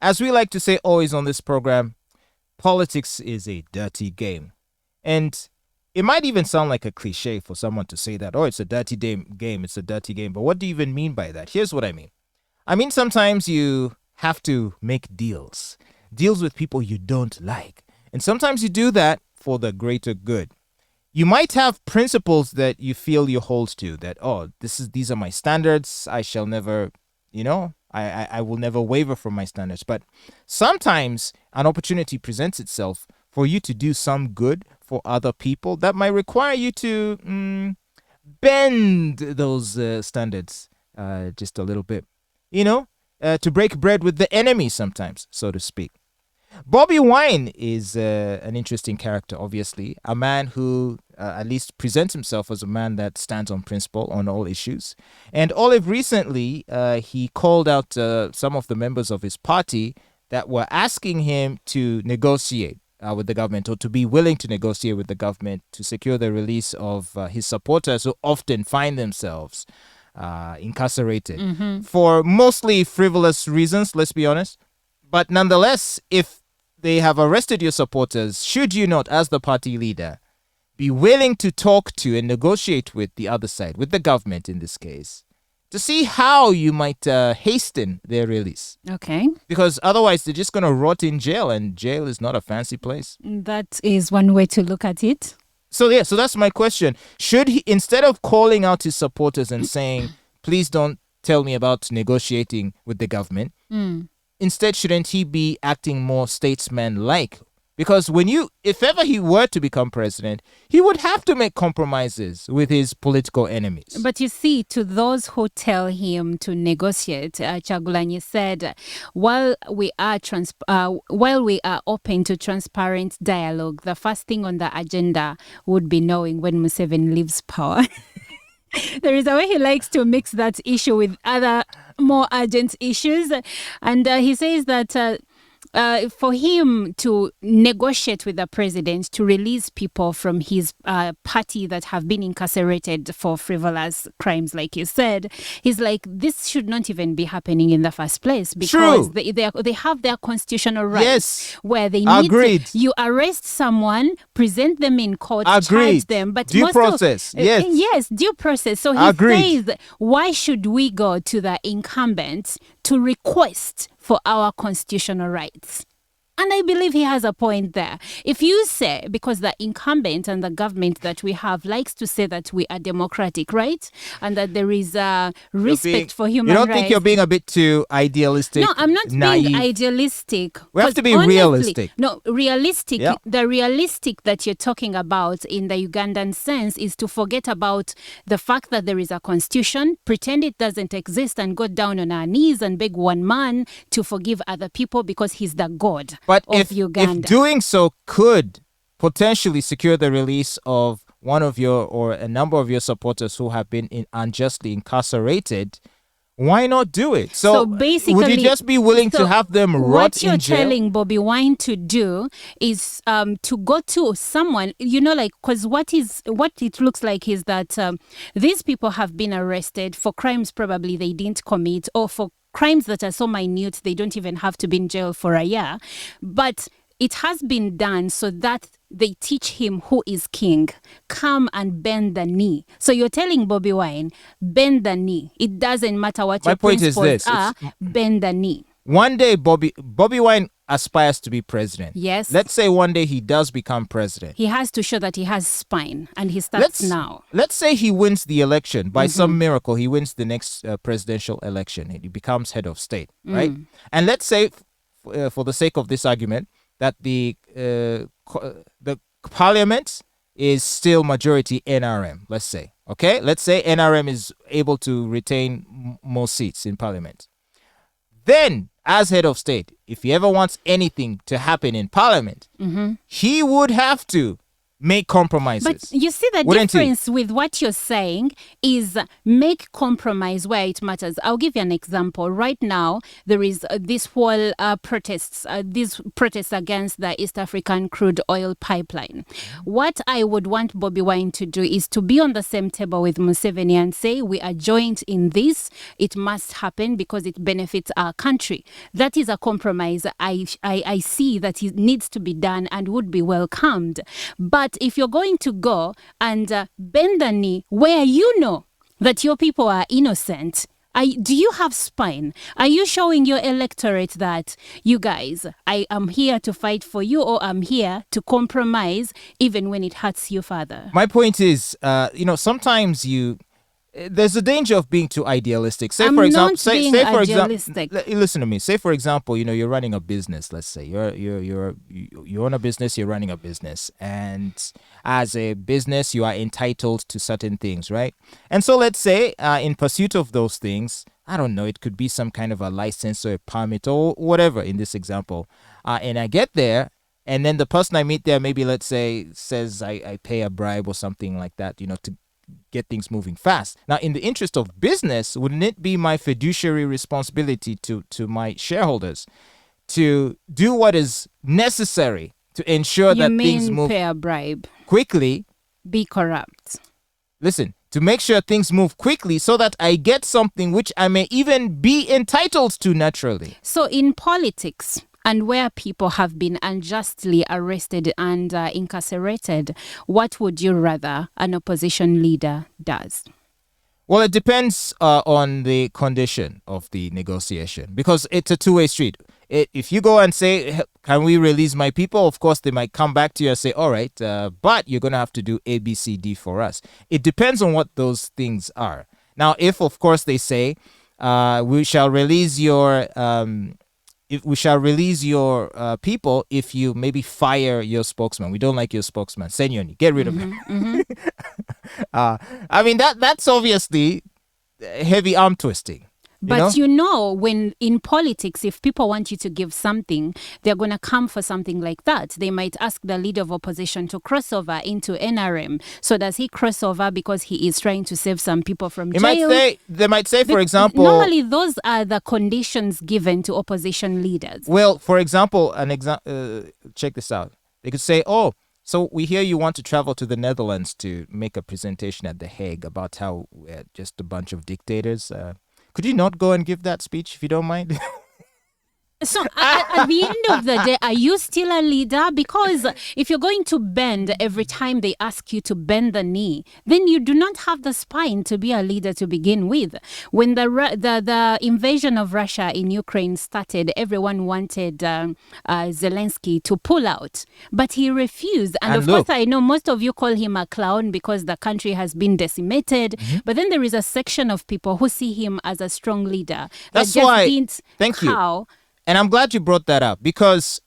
As we like to say always on this program, politics is a dirty game. And it might even sound like a cliche for someone to say that, oh, it's a dirty game, it's a dirty game. But what do you even mean by that? Here's what I mean. I mean, sometimes you have to make deals with people you don't like. And sometimes you do that for the greater good. You might have principles that you feel you hold to, that, oh, these are my standards. I shall never, I will never waver from my standards. But sometimes an opportunity presents itself for you to do some good for other people that might require you to bend those standards just a little bit, to break bread with the enemy sometimes, so to speak. Bobi Wine is an interesting character, obviously, a man who at least presents himself as a man that stands on principle on all issues. And Olive recently, he called out some of the members of his party that were asking him to negotiate with the government, or to be willing to negotiate with the government to secure the release of his supporters who often find themselves incarcerated for mostly frivolous reasons, let's be honest. But nonetheless, if they have arrested your supporters, should you not, as the party leader, be willing to talk to and negotiate with the other side, with the government in this case, to see how you might hasten their release? Okay. Because otherwise they're just going to rot in jail, and jail is not a fancy place. That is one way to look at it. So that's my question. Should he, instead of calling out his supporters and saying, please don't tell me about negotiating with the government, instead, shouldn't he be acting more statesman-like? Because if ever he were to become president, he would have to make compromises with his political enemies. But you see, to those who tell him to negotiate, Kyagulanyi said, while we are open to transparent dialogue, the first thing on the agenda would be knowing when Museveni leaves power. There is a way he likes to mix that issue with other more urgent issues. And he says that for him to negotiate with the president to release people from his party that have been incarcerated for frivolous crimes, like you said, he's like, this should not even be happening in the first place, because they have their constitutional rights, where they need to, you arrest someone, present them in court, charge them, but due process. Yes, due process. So he says, why should we go to the incumbent to request for our constitutional rights? And I believe he has a point there. If you say, because the incumbent and the government that we have likes to say that we are democratic, right? And that there is respect for human rights. You don't think you're being a bit too idealistic? No, I'm not naive. being idealistic. We have to be realistic. No, realistic. Yeah. The realistic that you're talking about in the Ugandan sense is to forget about the fact that there is a constitution, pretend it doesn't exist, and go down on our knees and beg one man to forgive other people because he's the God. But if Uganda. doing so could potentially secure the release of one of your or a number of your supporters who have been unjustly incarcerated, why not do it? So basically, would you just be willing to have them rot in jail? What you're telling Bobi Wine to do is to go to someone, because what it looks like is that these people have been arrested for crimes probably they didn't commit, or for crimes that are so minute they don't even have to be in jail for a year. But it has been done so that they teach him who is king. Come and bend the knee. So you're telling Bobi Wine, bend the knee. It doesn't matter what your principles are, bend the knee. One day Bobi Wine aspires to be president. Yes. Let's say one day he does become president. He has to show that he has spine, and he starts now. Let's say he wins the election. By some miracle, he wins the next presidential election. He becomes head of state, right? And let's say, for the sake of this argument, that the parliament is still majority NRM, let's say. Okay? Let's say NRM is able to retain more seats in parliament. Then, as head of state, if he ever wants anything to happen in parliament, he would have to make compromises. But you see the Wouldn't he? difference with what you're saying is make compromise where it matters. I'll give you an example. Right now, there is this whole these protests against the East African crude oil pipeline. What I would want Bobi Wine to do is to be on the same table with Museveni and say, we are joined in this. It must happen because it benefits our country. That is a compromise I see that it needs to be done and would be welcomed. But if you're going to go and bend the knee where you know that your people are innocent, do you have spine? Are you showing your electorate that, you guys, I am here to fight for you, or I'm here to compromise even when it hurts you further? My point is, sometimes there's a danger of being too idealistic. Say for example, listen to me. Say for example, you're running a business. Let's say you own a business. You're running a business, and as a business, you are entitled to certain things, right? And so let's say, in pursuit of those things, I don't know, it could be some kind of a license or a permit or whatever. In this example, and I get there. And then the person I meet there, maybe let's say, says I pay a bribe or something like that, to get things moving fast. Now, in the interest of business, wouldn't it be my fiduciary responsibility to my shareholders to do what is necessary to ensure that things move pay a bribe, quickly? Be corrupt. Listen, to make sure things move quickly so that I get something which I may even be entitled to naturally. So in politics, and where people have been unjustly arrested and incarcerated, what would you rather an opposition leader does? Well, it depends on the condition of the negotiation, because it's a two-way street. If you go and say, can we release my people? Of course, they might come back to you and say, all right, but you're going to have to do A, B, C, D for us. It depends on what those things are. Now, if, of course, they say, we shall release your... if we shall release your people if you maybe fire your spokesman. We don't like your spokesman. Senyoni, get rid of him. I mean, that's obviously heavy arm twisting. But when in politics, if people want you to give something, they're going to come for something like that. They might ask the leader of opposition to cross over into NRM. So does he cross over because he is trying to save some people from jail? They might say, for example... Normally, those are the conditions given to opposition leaders. Well, for example, check this out. They could say, so we hear you want to travel to the Netherlands to make a presentation at The Hague about how we're just a bunch of dictators. Could you not go and give that speech if you don't mind? So at the end of the day, are you still a leader? Because if you're going to bend every time they ask you to bend the knee, then you do not have the spine to be a leader to begin with. When the invasion of Russia in Ukraine started, everyone wanted Zelensky to pull out, but he refused. And of course, I know most of you call him a clown because the country has been decimated. Mm-hmm. But then there is a section of people who see him as a strong leader. That's why. Thank you. And I'm glad you brought that up, because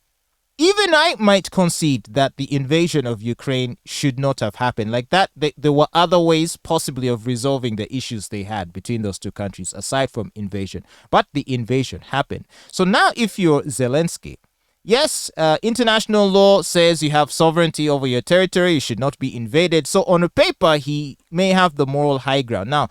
even I might concede that the invasion of Ukraine should not have happened. Like that, there were other ways possibly of resolving the issues they had between those two countries aside from invasion. But the invasion happened. So now if you're Zelensky, yes, international law says you have sovereignty over your territory. You should not be invaded. So on a paper, he may have the moral high ground. Now,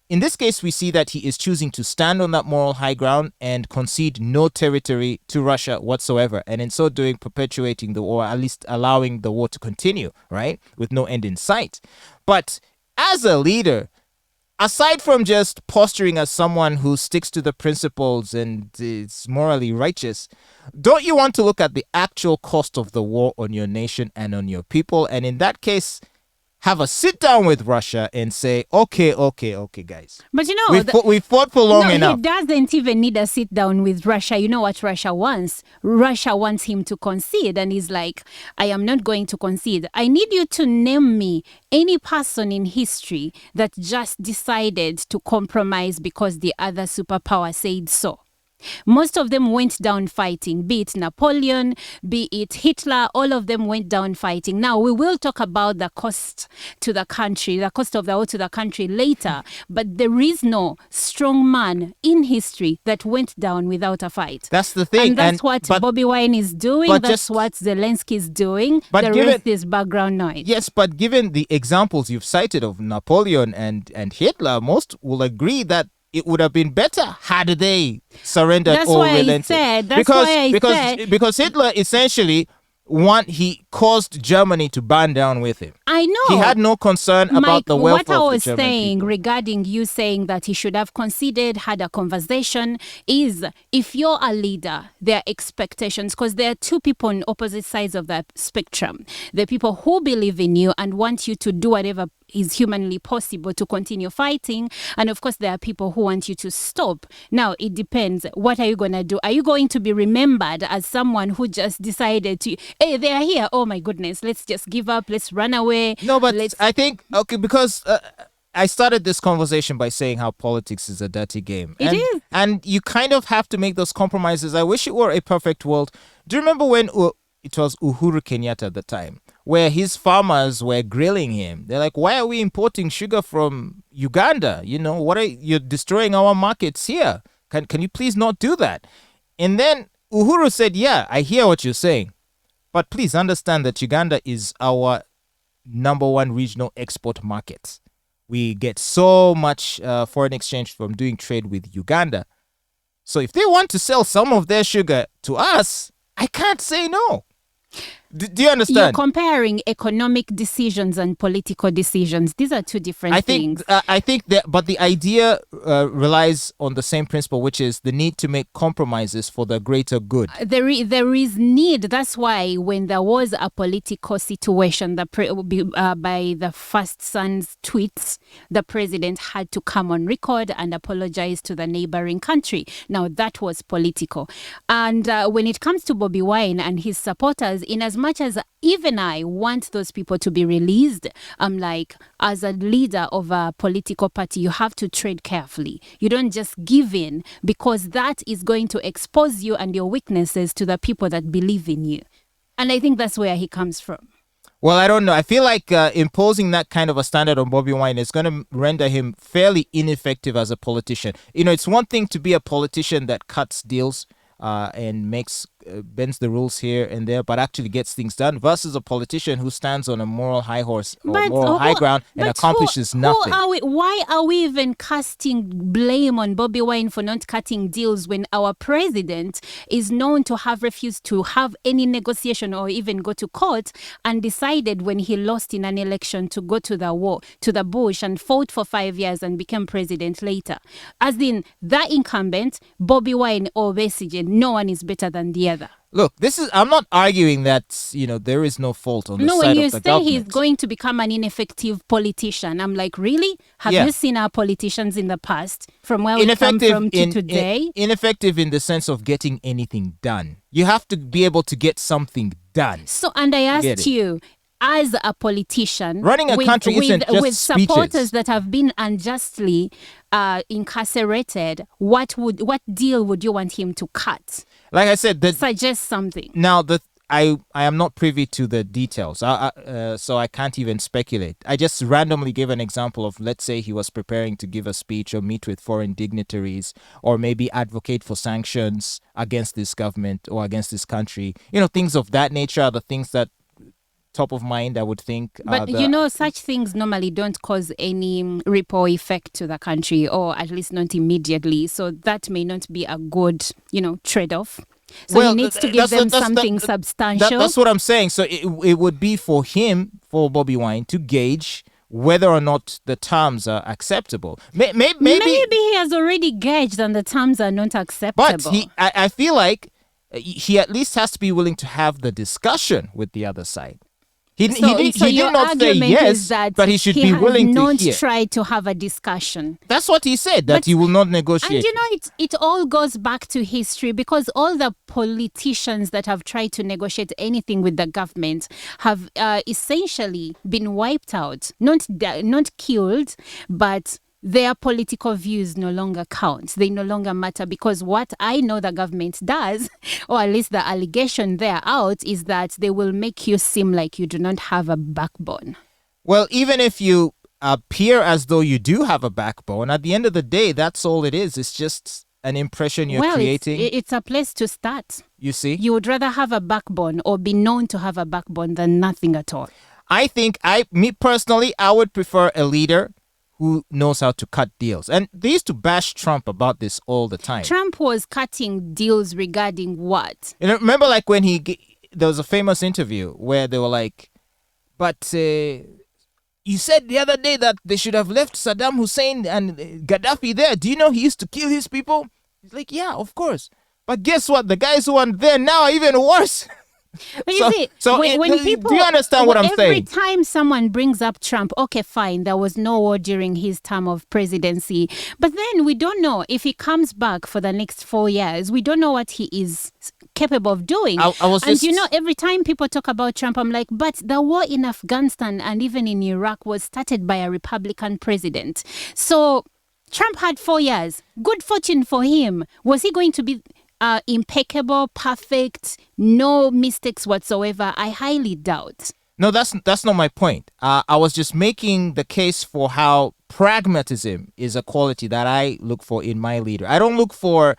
in this case, we see that he is choosing to stand on that moral high ground and concede no territory to Russia whatsoever. And in so doing, perpetuating the war, at least allowing the war to continue, right? With no end in sight. But as a leader, aside from just posturing as someone who sticks to the principles and is morally righteous, don't you want to look at the actual cost of the war on your nation and on your people? And in that case, have a sit down with Russia and say, okay, guys. But we fought for long enough. He doesn't even need a sit down with Russia. You know what Russia wants? Russia wants him to concede. And he's like, I am not going to concede. I need you to name me any person in history that just decided to compromise because the other superpower said so. Most of them went down fighting, be it Napoleon, be it Hitler, all of them went down fighting. Now, we will talk about the cost to the country, the cost of the war to the country later, but there is no strong man in history that went down without a fight. That's the thing. And that's what Bobi Wine is doing. That's what Zelensky is doing. But the rest is background noise. Yes, but given the examples you've cited of Napoleon and Hitler, most will agree that it would have been better had they surrendered or relented. Because Hitler essentially he caused Germany to burn down with him. I know. He had no concern about the welfare of the German people. What I was saying regarding you saying that he should have considered, had a conversation, is if you're a leader, there are expectations, because there are two people on opposite sides of the spectrum. The people who believe in you and want you to do whatever is humanly possible to continue fighting. And of course, there are people who want you to stop. Now, it depends. What are you going to do? Are you going to be remembered as someone who just decided to, hey, they are here. Oh my goodness, let's just give up. Let's run away. No, but I think, because I started this conversation by saying how politics is a dirty game. It is. And you kind of have to make those compromises. I wish it were a perfect world. Do you remember when it was Uhuru Kenyatta at the time, where his farmers were grilling him? They're like, why are we importing sugar from Uganda? You're destroying our markets here. Can you please not do that? And then Uhuru said, yeah, I hear what you're saying, but please understand that Uganda is our number one regional export market. We get so much foreign exchange from doing trade with Uganda. So if they want to sell some of their sugar to us, I can't say no. Do you understand? You're comparing economic decisions and political decisions. These are two different things. I think that, but the idea relies on the same principle, which is the need to make compromises for the greater good. There is need. That's why when there was a political situation by the first son's tweets, the president had to come on record and apologize to the neighboring country. Now, that was political. And when it comes to Bobi Wine and his supporters, in as much as even I want those people to be released, I'm like, as a leader of a political party, you have to tread carefully. You don't just give in, because that is going to expose you and your weaknesses to the people that believe in you. And I think that's where he comes from. Well, I don't know. I feel like imposing that kind of a standard on Bobi Wine is going to render him fairly ineffective as a politician. It's one thing to be a politician that cuts deals and bends the rules here and there, but actually gets things done, versus a politician who stands on a moral high horse or high ground and accomplishes nothing. Why are we even casting blame on Bobi Wine for not cutting deals when our president is known to have refused to have any negotiation or even go to court, and decided when he lost in an election to go to the bush and fought for 5 years and became president later? As in, the incumbent, Bobi Wine or Besigye, no one is better than the other. Look, I'm not arguing that, there is no fault on the side of the government. No, when you say he's going to become an ineffective politician, I'm like, really? Have you seen our politicians in the past, from where we come from to today? Ineffective in the sense of getting anything done. You have to be able to get something done. So, and I asked you, as a politician, running a country isn't just with speeches. Supporters that have been unjustly incarcerated, what deal would you want him to cut? Like I said, suggest something. Now, I am not privy to the details, so I can't even speculate. I just randomly gave an example of, let's say he was preparing to give a speech or meet with foreign dignitaries, or maybe advocate for sanctions against this government or against this country. Things of that nature are the things that top of mind, I would think. But such things normally don't cause any ripple effect to the country, or at least not immediately. So that may not be a good, trade-off. So he needs to give them something substantial. That's what I'm saying. So it would be for Bobi Wine, to gauge whether or not the terms are acceptable. Maybe he has already gauged and the terms are not acceptable. But I feel like he at least has to be willing to have the discussion with the other side. He did not say yes, but he should be willing to hear. He has not tried to have a discussion. That's what he said, that he will not negotiate. And it all goes back to history, because all the politicians that have tried to negotiate anything with the government have essentially been wiped out. Not killed, but their political views no longer count. They no longer matter, because what I know the government does, or at least the allegation there out, is that they will make you seem like you do not have a backbone. Well, even if you appear as though you do have a backbone, at the end of the day, that's all it is. It's just an impression you're creating. It's a place to start. You see? You would rather have a backbone or be known to have a backbone than nothing at all. I think me personally, I would prefer a leader who knows how to cut deals. And they used to bash Trump about this all the time. Trump was cutting deals regarding what? You know, remember like when there was a famous interview where they were like, but you said the other day that they should have left Saddam Hussein and Gaddafi there. Do you know he used to kill his people? He's like, yeah, of course. But guess what? The guys who are there now are even worse. But you see, when people, do you understand what I'm saying? Every time someone brings up Trump, okay, fine, there was no war during his term of presidency. But then we don't know if he comes back for the next 4 years. We don't know what he is capable of doing. Every time people talk about Trump, I'm like, but the war in Afghanistan and even in Iraq was started by a Republican president. So Trump had 4 years. Good fortune for him. Was he going to be impeccable, perfect, no mistakes whatsoever? I highly doubt. No, that's not my point. I was just making the case for how pragmatism is a quality that I look for in my leader. I don't look for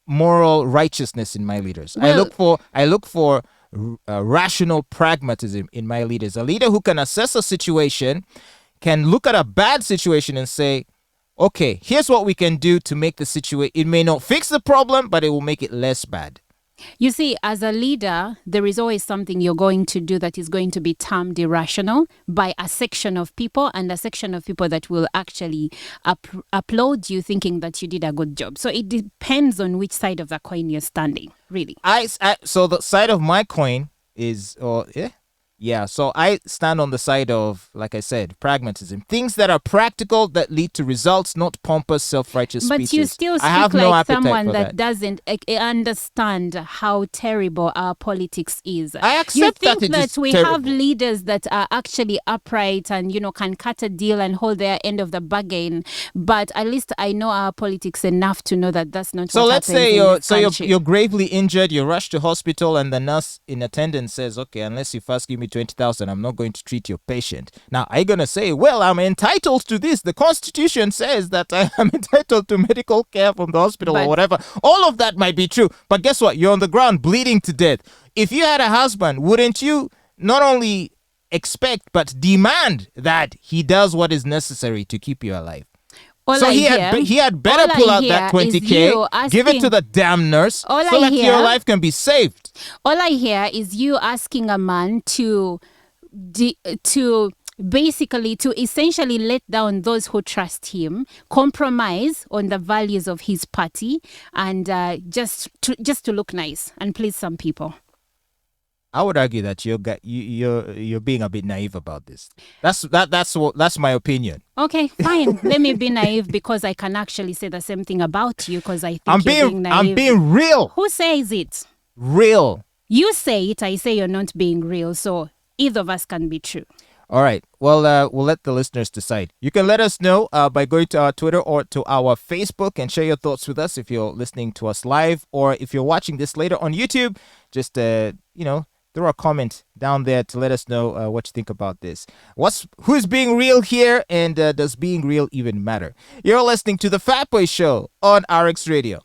moral righteousness in my leaders. Well, I look for rational pragmatism in my leaders. A leader who can assess a situation, can look at a bad situation and say, okay, here's what we can do to make the situation. It may not fix the problem, but it will make it less bad. You see, as a leader, there is always something you're going to do that is going to be termed irrational by a section of people, and a section of people that will actually applaud you, thinking that you did a good job. So it depends on which side of the coin you're standing, really. So the side of my coin is, so I stand on the side of, like I said, pragmatism. Things that are practical, that lead to results, not pompous, self-righteous speeches. But you still speak like someone that doesn't understand how terrible our politics is. I accept that it is terrible. Have leaders that are actually upright and, can cut a deal and hold their end of the bargain. But at least I know our politics enough to know that that's not what happens in this country. You're gravely injured, you're rushed to hospital, and the nurse in attendance says, okay, unless you first give me 20,000, I'm not going to treat your patient. Now, are you going to say, well, I'm entitled to this? The Constitution says that I am entitled to medical care from the hospital or whatever. All of that might be true. But guess what? You're on the ground bleeding to death. If you had a husband, wouldn't you not only expect but demand that he does what is necessary to keep you alive? He had better pull out that 20K, give it to the damn nurse, so that your life can be saved. All I hear is you asking a man to essentially let down those who trust him, compromise on the values of his party, and just to look nice and please some people. I would argue that you're being a bit naive about this. That's my opinion. Okay, fine. Let me be naive, because I can actually say the same thing about you, because I think you're being naive. I'm being real. Who says it? Real. You say it, I say you're not being real. So either of us can be true. All right. Well, we'll let the listeners decide. You can let us know by going to our Twitter or to our Facebook and share your thoughts with us if you're listening to us live, or if you're watching this later on YouTube. Just throw a comment down there to let us know what you think about this. Who's being real here, and does being real even matter? You're listening to the Fatboy Show on RX Radio.